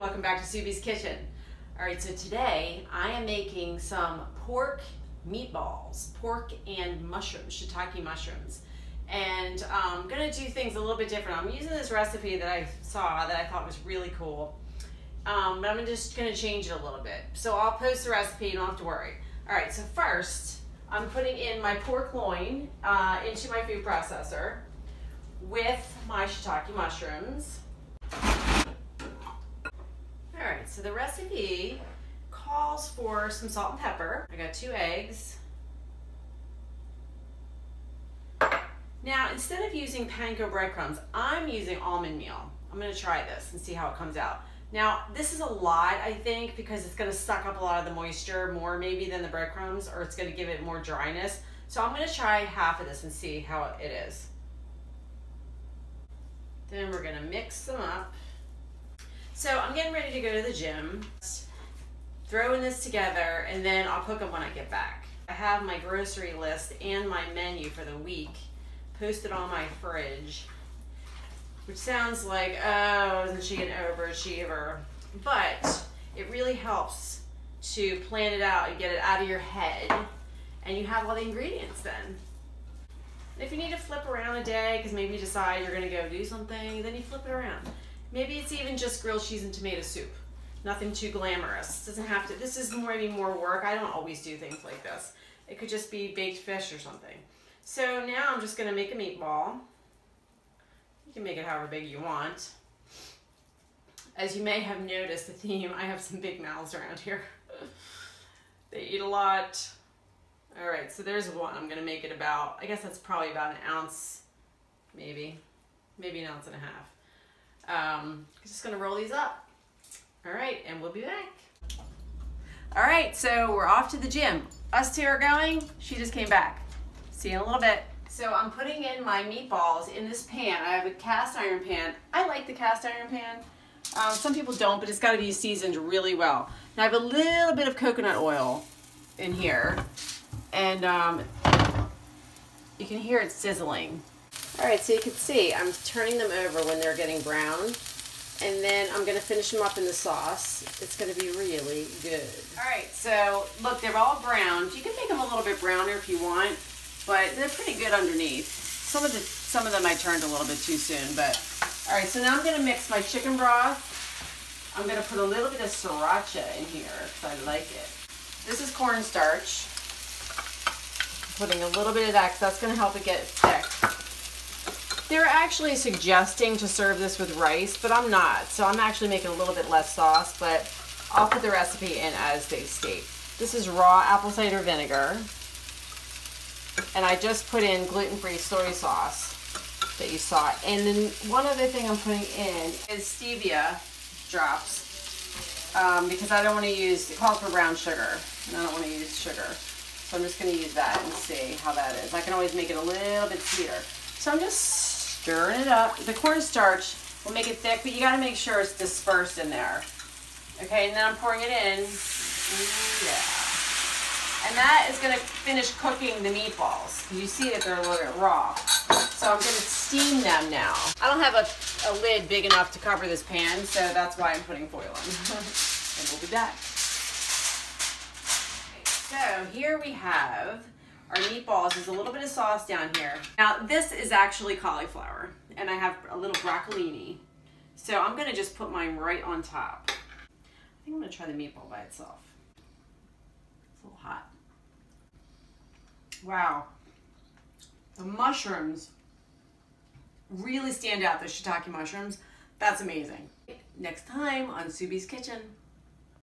Welcome back to Subi's Kitchen. All right, so today I am making some pork meatballs, pork and mushrooms, shiitake mushrooms. And I'm gonna do things a little bit different. I'm using this recipe that I saw that I thought was really cool. But I'm just gonna change it a little bit. So I'll post the recipe, you don't have to worry. All right, so first I'm putting in my pork loin into my food processor with my shiitake mushrooms. All right, so the recipe calls for some salt and pepper. I got 2 eggs. Now, instead of using panko breadcrumbs, I'm using almond meal. I'm gonna try this and see how it comes out. Now, this is a lot, I think, because it's gonna suck up a lot of the moisture more maybe than the breadcrumbs, or it's gonna give it more dryness. So I'm gonna try half of this and see how it is. Then we're gonna mix them up. So I'm getting ready to go to the gym, throwing this together, and then I'll cook them when I get back. I have my grocery list and my menu for the week posted on my fridge, which sounds like, oh, isn't she an overachiever? But it really helps to plan it out and get it out of your head, and you have all the ingredients then. If you need to flip around a day, because maybe you decide you're gonna go do something, then you flip it around. Maybe it's even just grilled cheese and tomato soup. Nothing too glamorous. Doesn't have to, this is maybe more work. I don't always do things like this. It could just be baked fish or something. So now I'm just gonna make a meatball. You can make it however big you want. As you may have noticed, the theme, I have some big mouths around here. They eat a lot. All right, so there's one. I'm gonna make it about, I guess that's probably about 1 ounce, maybe 1.5 ounces. I'm just gonna roll these up. All right, and we'll be back. All right, so we're off to the gym. Us two are going, she just came back. See you in a little bit. So I'm putting in my meatballs in this pan. I have a cast iron pan. I like the cast iron pan. Some people don't, but it's gotta be seasoned really well. Now I have a little bit of coconut oil in here, and you can hear it sizzling. All right, so you can see I'm turning them over when they're getting brown, and then I'm gonna finish them up in the sauce. It's gonna be really good. All right, so look, they're all browned. You can make them a little bit browner if you want, but they're pretty good underneath. Some of them I turned a little bit too soon, but all right. So now I'm gonna mix my chicken broth. I'm gonna put a little bit of sriracha in here because I like it. This is cornstarch. Putting a little bit of that because that's gonna help it get thick. They're actually suggesting to serve this with rice, but I'm not. So I'm actually making a little bit less sauce, but I'll put the recipe in as they state. This is raw apple cider vinegar. And I just put in gluten-free soy sauce that you saw. And then one other thing I'm putting in is stevia drops because I don't want to use, it calls for brown sugar, and I don't want to use sugar. So I'm just going to use that and see how that is. I can always make it a little bit sweeter. So I'm just stirring it up. The cornstarch will make it thick, but you got to make sure it's dispersed in there. Okay, and then I'm pouring it in. Yeah. And that is going to finish cooking the meatballs. You see that they're a little bit raw. So I'm going to steam them now. I don't have a lid big enough to cover this pan, so that's why I'm putting foil on. And we'll be back. So here we have our meatballs. There's a little bit of sauce down here. Now this is actually cauliflower, and I have a little broccolini. So I'm going to just put mine right on top. I think I'm going to try the meatball by itself. It's a little hot. Wow. The mushrooms really stand out, the shiitake mushrooms. That's amazing. Next time on Subi's Kitchen.